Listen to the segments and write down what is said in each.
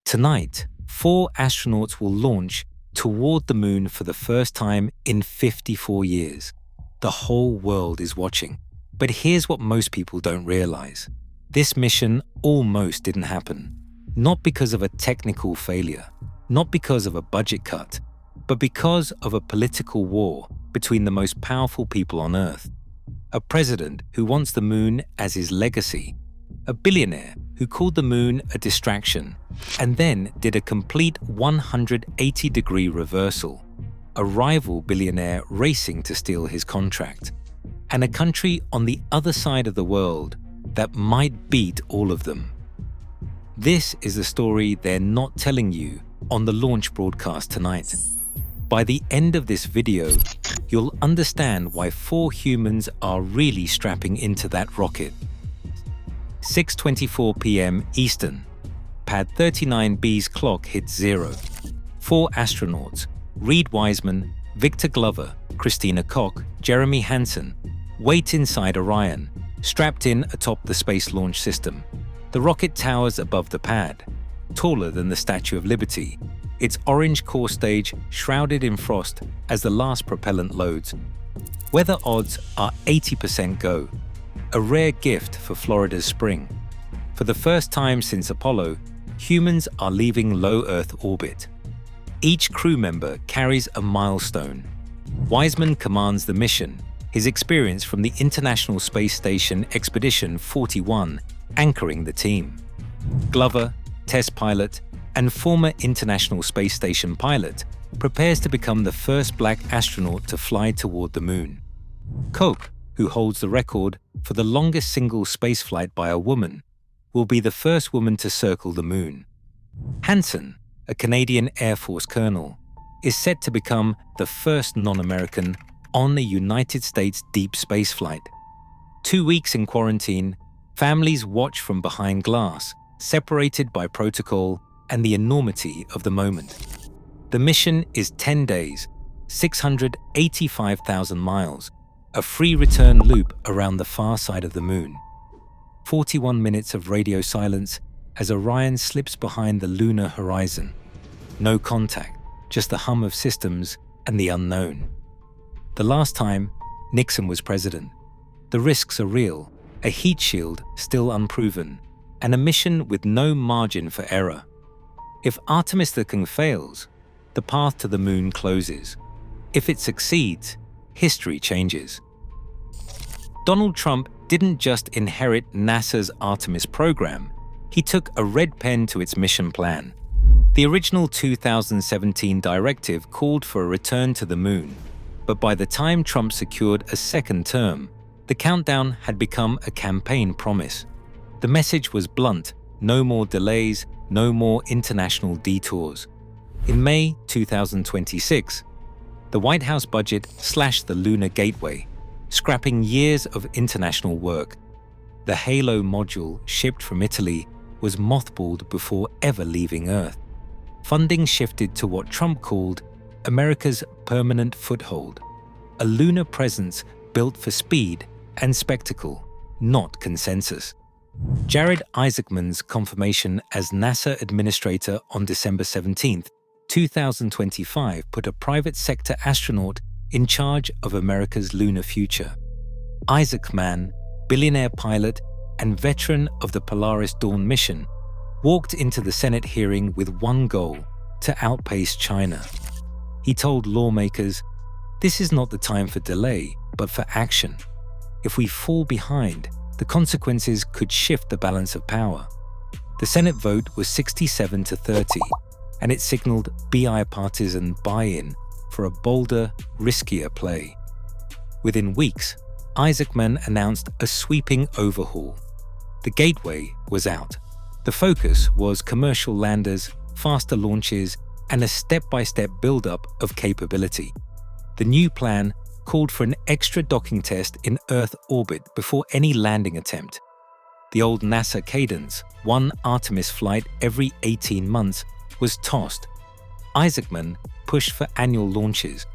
Tonight, 4 astronauts will launch toward the moon for the first time in 54 years. The whole world is watching. But here's what most people don't realize. This mission almost didn't happen. Not because of a technical failure, not because of a budget cut, but because of a political war between the most powerful people on Earth. A president who wants the moon as his legacy, a billionaire who called the moon a distraction, and then did a complete 180-degree reversal, a rival billionaire racing to steal his contract, and a country on the other side of the world that might beat all of them. This is the story they're not telling you on the launch broadcast tonight. By the end of this video, you'll understand why 4 humans are really strapping into that rocket. 6:24 p.m. Eastern. Pad 39B's clock hits 0. 4 astronauts, Reed Wiseman, Victor Glover, Christina Koch, Jeremy Hansen, wait inside Orion, strapped in atop the Space Launch System. The rocket towers above the pad, taller than the Statue of Liberty, its orange core stage shrouded in frost as the last propellant loads. Weather odds are 80% go, a rare gift for Florida's spring. For the first time since Apollo, humans are leaving low Earth orbit. Each crew member carries a milestone. Wiseman commands the mission, his experience from the International Space Station Expedition 41 anchoring the team. Glover, test pilot, and former International Space Station pilot, prepares to become the first black astronaut to fly toward the moon. Koch, who holds the record for the longest single spaceflight by a woman, will be the first woman to circle the moon. Hansen, a Canadian Air Force colonel, is set to become the first non-American on a United States deep space flight. 2 weeks in quarantine, families watch from behind glass, separated by protocol and the enormity of the moment. The mission is 10 days, 685,000 miles, a free return loop around the far side of the moon. 41 minutes of radio silence as Orion slips behind the lunar horizon. No contact, just the hum of systems and the unknown. The last time, Nixon was president. The risks are real, a heat shield still unproven, and a mission with no margin for error. If Artemis fails, the path to the moon closes. If it succeeds, history changes. Donald Trump didn't just inherit NASA's Artemis program, he took a red pen to its mission plan. The original 2017 directive called for a return to the moon, but by the time Trump secured a second term, the countdown had become a campaign promise. The message was blunt: no more delays, no more international detours. In May 2026, the White House budget slashed the Lunar Gateway, scrapping years of international work. The Halo module shipped from Italy was mothballed before ever leaving Earth. Funding shifted to what Trump called America's permanent foothold, a lunar presence built for speed and spectacle, not consensus. Jared Isaacman's confirmation as NASA administrator on December 17, 2025 put a private sector astronaut in charge of America's lunar future. Isaacman, billionaire pilot and veteran of the Polaris Dawn mission, walked into the Senate hearing with one goal: to outpace China. He told lawmakers, "This is not the time for delay, but for action. If we fall behind, the consequences could shift the balance of power." The Senate vote was 67 to 30, and it signaled bipartisan buy-in for a bolder, riskier play. Within weeks, Isaacman announced a sweeping overhaul. The gateway was out. The focus was commercial landers, faster launches, and a step-by-step build-up of capability. The new plan called for an extra docking test in Earth orbit before any landing attempt. The old NASA cadence, one Artemis flight every 18 months, was tossed. Isaacman pushed for annual launches,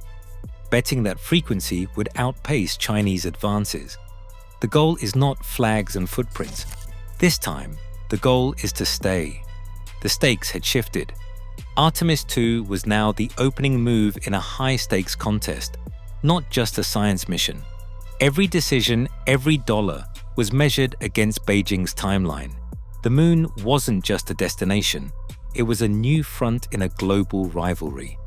betting that frequency would outpace Chinese advances. The goal is not flags and footprints. This time, the goal is to stay. The stakes had shifted. Artemis 2 was now the opening move in a high-stakes contest, not just a science mission. Every decision, every dollar, was measured against Beijing's timeline. The moon wasn't just a destination, it was a new front in a global rivalry.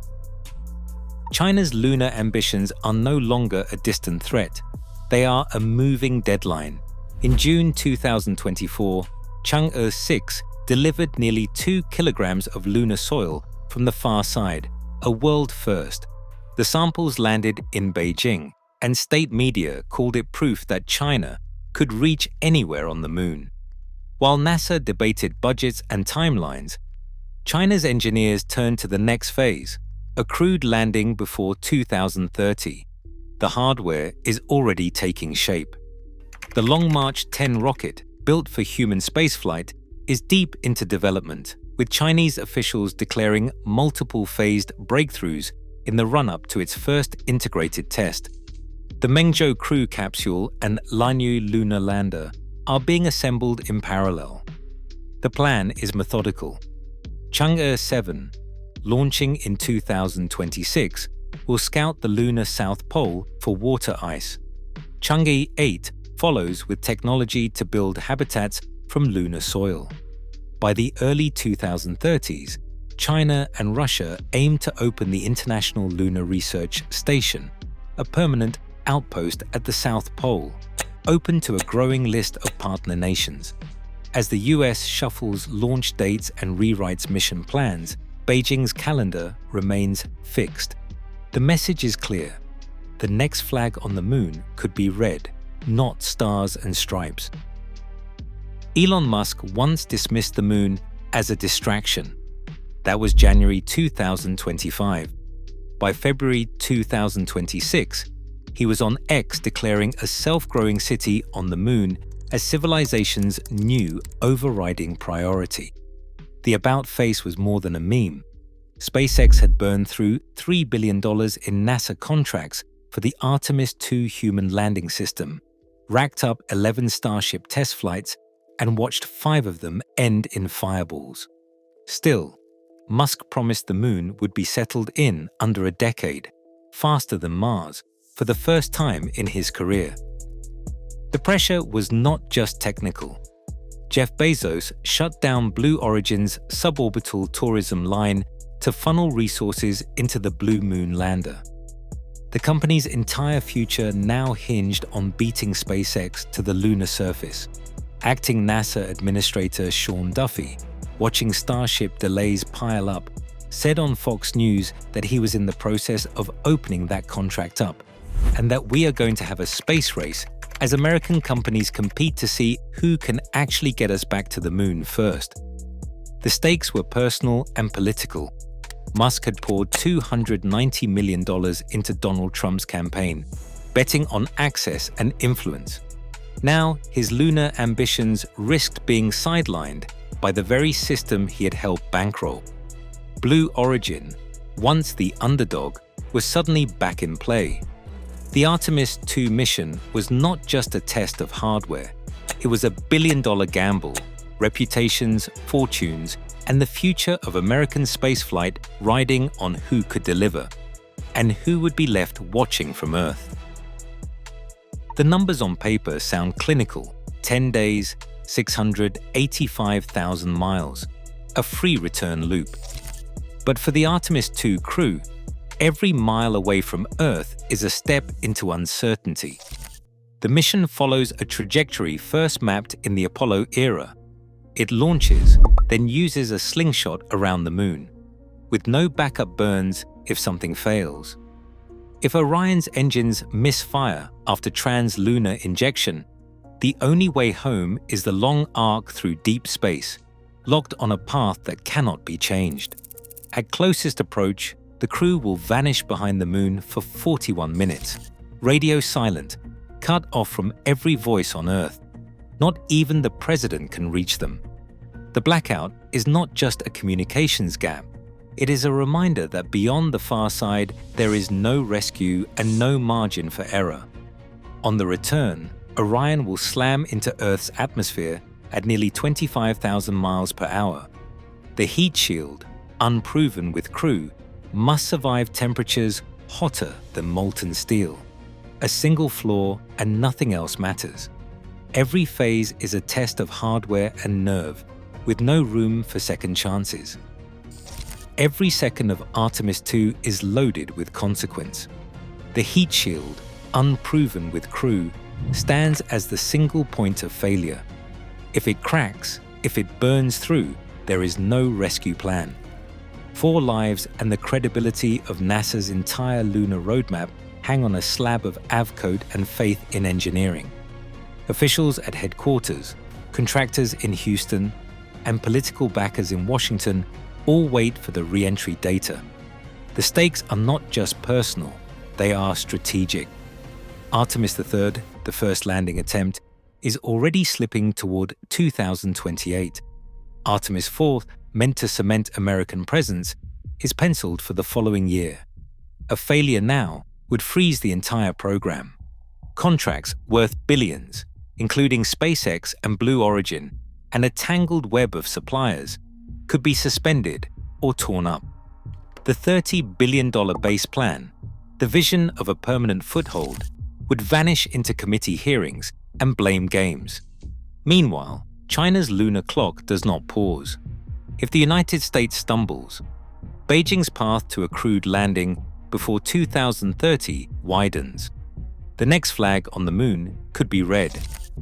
China's lunar ambitions are no longer a distant threat. They are a moving deadline. In June 2024, Chang'e 6 delivered nearly 2 kilograms of lunar soil from the far side, a world first. The samples landed in Beijing, and state media called it proof that China could reach anywhere on the moon. While NASA debated budgets and timelines, China's engineers turned to the next phase, a crewed landing before 2030. The hardware is already taking shape. The Long March 10 rocket, built for human spaceflight, is deep into development, with Chinese officials declaring multiple phased breakthroughs in the run-up to its first integrated test. The Mengzhou crew capsule and Lanyu lunar lander are being assembled in parallel. The plan is methodical. Chang'e 7, launching in 2026, will scout the lunar South Pole for water ice. Chang'e 8 follows with technology to build habitats from lunar soil. By the early 2030s, China and Russia aim to open the International Lunar Research Station, a permanent outpost at the South Pole, open to a growing list of partner nations. As the US shuffles launch dates and rewrites mission plans, Beijing's calendar remains fixed. The message is clear. The next flag on the moon could be red, not stars and stripes. Elon Musk once dismissed the moon as a distraction. That was January 2025. By February 2026, he was on X declaring a self-growing city on the moon as civilization's new overriding priority. The about face was more than a meme. SpaceX had burned through $3 billion in NASA contracts for the Artemis 2 human landing system, racked up 11 Starship test flights, and watched 5 of them end in fireballs. Still, Musk promised the moon would be settled in under a decade, faster than Mars, for the first time in his career. The pressure was not just technical. Jeff Bezos shut down Blue Origin's suborbital tourism line to funnel resources into the Blue Moon lander. The company's entire future now hinged on beating SpaceX to the lunar surface. Acting NASA Administrator Sean Duffy, watching Starship delays pile up, said on Fox News that he was in the process of opening that contract up, and that we are going to have a space race as American companies compete to see who can actually get us back to the moon first. The stakes were personal and political. Musk had poured $290 million into Donald Trump's campaign, betting on access and influence. Now, his lunar ambitions risked being sidelined by the very system he had helped bankroll. Blue Origin, once the underdog, was suddenly back in play. The Artemis 2 mission was not just a test of hardware. It was a billion-dollar gamble, reputations, fortunes, and the future of American spaceflight riding on who could deliver, and who would be left watching from Earth. The numbers on paper sound clinical: 10 days, 685,000 miles, a free return loop. But for the Artemis 2 crew, every mile away from Earth is a step into uncertainty. The mission follows a trajectory first mapped in the Apollo era. It launches, then uses a slingshot around the moon, with no backup burns if something fails. If Orion's engines misfire after trans-lunar injection, the only way home is the long arc through deep space, locked on a path that cannot be changed. At closest approach, the crew will vanish behind the moon for 41 minutes, radio silent, cut off from every voice on Earth. Not even the president can reach them. The blackout is not just a communications gap. It is a reminder that beyond the far side, there is no rescue and no margin for error. On the return, Orion will slam into Earth's atmosphere at nearly 25,000 miles per hour. The heat shield, unproven with crew, must survive temperatures hotter than molten steel. A single flaw and nothing else matters. Every phase is a test of hardware and nerve, with no room for second chances. Every second of Artemis 2 is loaded with consequence. The heat shield, unproven with crew, stands as the single point of failure. If it cracks, if it burns through, there is no rescue plan. 4 lives and the credibility of NASA's entire lunar roadmap hang on a slab of avcode and faith in engineering. Officials at headquarters, contractors in Houston, and political backers in Washington all wait for the re-entry data. The stakes are not just personal, they are strategic. Artemis III, the first landing attempt, is already slipping toward 2028. Artemis IV, meant to cement American presence, is penciled for the following year. A failure now would freeze the entire program. Contracts worth billions, including SpaceX and Blue Origin, and a tangled web of suppliers, could be suspended or torn up. The $30 billion base plan, the vision of a permanent foothold, would vanish into committee hearings and blame games. Meanwhile, China's lunar clock does not pause. If the United States stumbles, Beijing's path to a crewed landing before 2030 widens. The next flag on the moon could be red.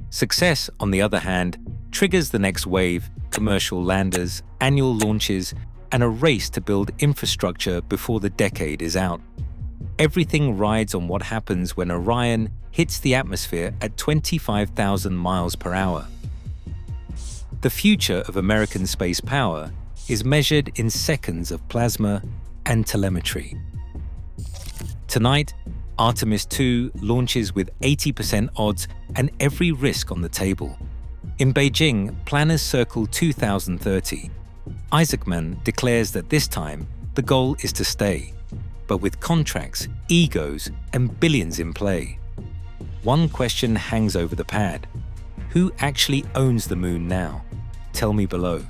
Success, on the other hand, triggers the next wave, commercial landers, annual launches, and a race to build infrastructure before the decade is out. Everything rides on what happens when Orion hits the atmosphere at 25,000 miles per hour. The future of American space power is measured in seconds of plasma and telemetry. Tonight, Artemis 2 launches with 80% odds and every risk on the table. In Beijing, planners circle 2030. Isaacman declares that this time, the goal is to stay, but with contracts, egos, and billions in play. One question hangs over the pad. Who actually owns the moon now? Tell me below.